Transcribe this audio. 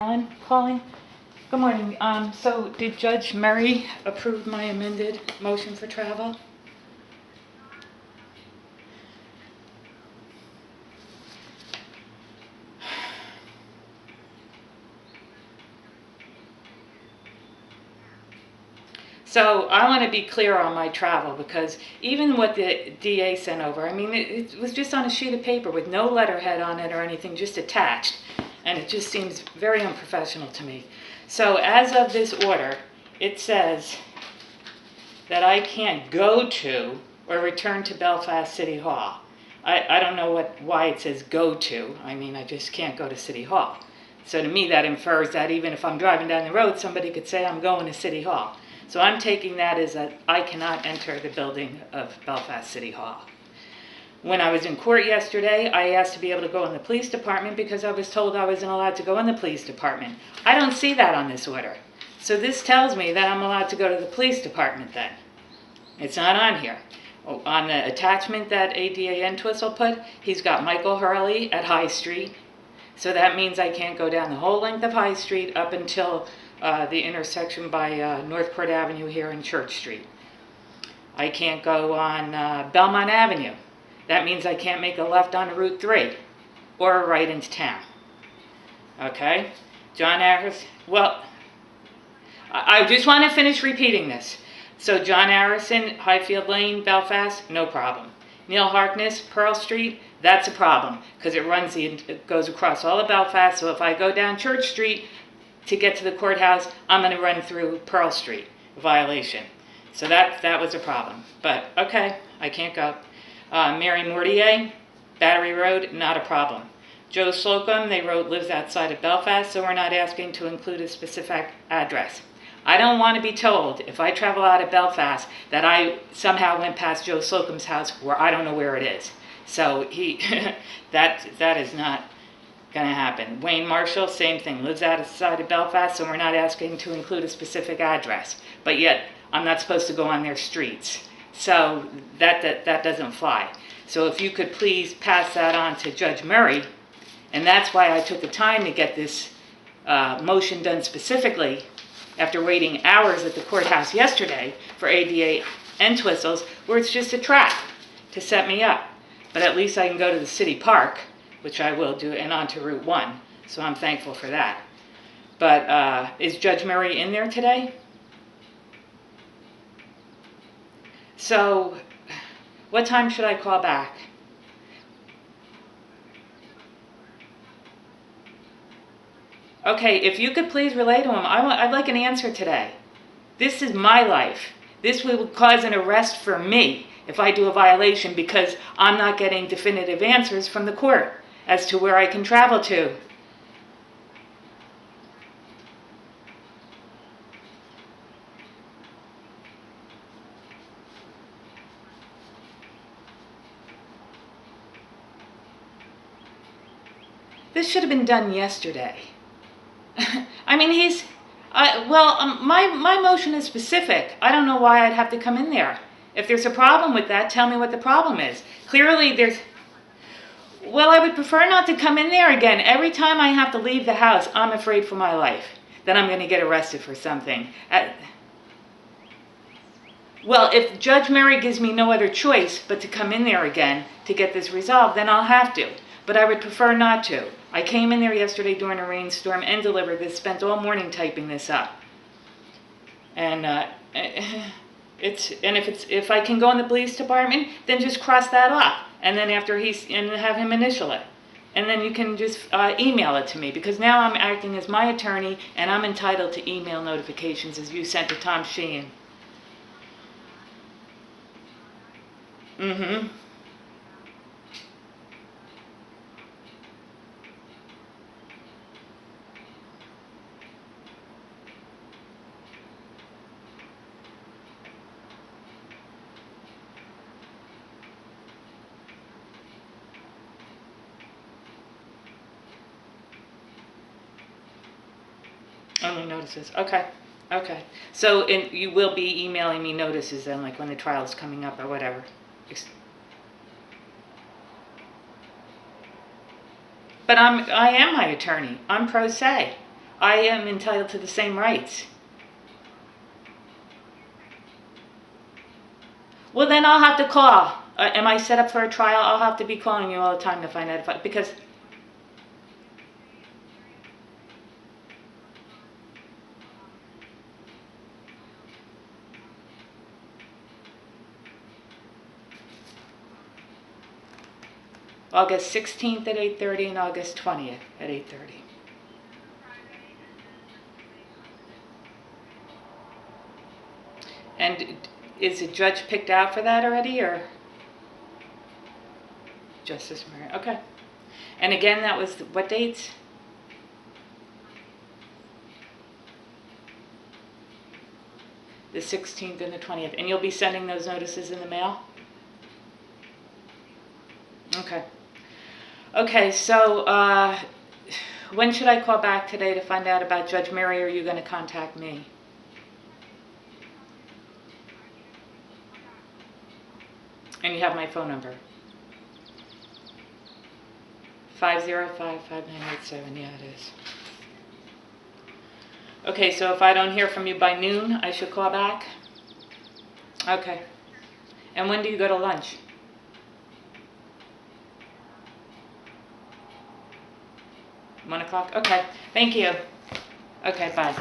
Alan calling. Good morning. So did Judge Murray approve my amended motion for travel? So I want to be clear on my travel, because even what the DA sent over, I mean, it was just on a sheet of paper with no letterhead on it or anything, just attached. And it just seems very unprofessional to me. So as of this order, it says that I can't go to or return to Belfast City Hall. I don't know why it says go to. I mean, I just can't go to City Hall. So to me, that infers that even if I'm driving down the road, somebody could say I'm going to City Hall. So I'm taking that as that I cannot enter the building of Belfast City Hall. When I was in court yesterday, I asked to be able to go in the police department because I was told I wasn't allowed to go in the police department. I don't see that on this order. So this tells me that I'm allowed to go to the police department then. It's not on here. On the attachment that ADA Entwistle put, he's got Michael Hurley at High Street. So that means I can't go down the whole length of High Street up until the intersection by Northport Avenue here in Church Street. I can't go on Belmont Avenue. That means I can't make a left on Route 3 or a right into town. Okay? John Harris, well, I just want to finish repeating this. So John Harrison, Highfield Lane, Belfast, no problem. Neil Harkness, Pearl Street, that's a problem because it goes across all of Belfast. So if I go down Church Street to get to the courthouse, I'm going to run through Pearl Street, violation. So that was a problem. But okay, I can't go. Mary Mortier, Battery Road, not a problem. Joe Slocum, they wrote, lives outside of Belfast, so we're not asking to include a specific address. I don't want to be told, if I travel out of Belfast, that I somehow went past Joe Slocum's house where I don't know where it is. So that is not going to happen. Wayne Marshall, same thing, lives outside of Belfast, so we're not asking to include a specific address. But yet, I'm not supposed to go on their streets. So that doesn't fly. So if you could please pass that on to Judge Murray, and that's why I took the time to get this motion done specifically after waiting hours at the courthouse yesterday for ADA Entwistles, where it's just a trap to set me up. But at least I can go to the city park, which I will do, and onto Route 1. So I'm thankful for that. But is Judge Murray in there today? So, what time should I call back? Okay, if you could please relay to him, I'd like an answer today. This is my life. This will cause an arrest for me if I do a violation because I'm not getting definitive answers from the court as to where I can travel to. This should have been done yesterday. I mean, my motion is specific. I don't know why I'd have to come in there. If there's a problem with that, tell me what the problem is. Clearly well, I would prefer not to come in there again. Every time I have to leave the house, I'm afraid for my life that I'm going to get arrested for something. Well, if Judge Murray gives me no other choice but to come in there again to get this resolved, then I'll have to. But I would prefer not to. I came in there yesterday during a rainstorm and delivered this, spent all morning typing this up. And if I can go in the police department, then just cross that off. And then and have him initial it. And then you can just email it to me, because now I'm acting as my attorney and I'm entitled to email notifications as you sent to Tom Sheehan. Mm-hmm. Only notices. Okay. Okay. So you will be emailing me notices then, like when the trial is coming up or whatever. But I am my attorney. I'm pro se. I am entitled to the same rights. Well, then I'll have to call. Am I set up for a trial? I'll have to be calling you all the time to find out if I, because August 16th at 8:30 and August 20th at 8:30. And is the judge picked out for that already, or? Justice Murray, okay. And again, that was what dates? The 16th and the 20th. And you'll be sending those notices in the mail? Okay. Okay, so when should I call back today to find out about Judge Murray, or are you going to contact me? And you have my phone number. 505-5987, yeah, it is. Okay, so if I don't hear from you by noon, I should call back? Okay. And when do you go to lunch? 1 o'clock? Okay, thank you. Okay, bye.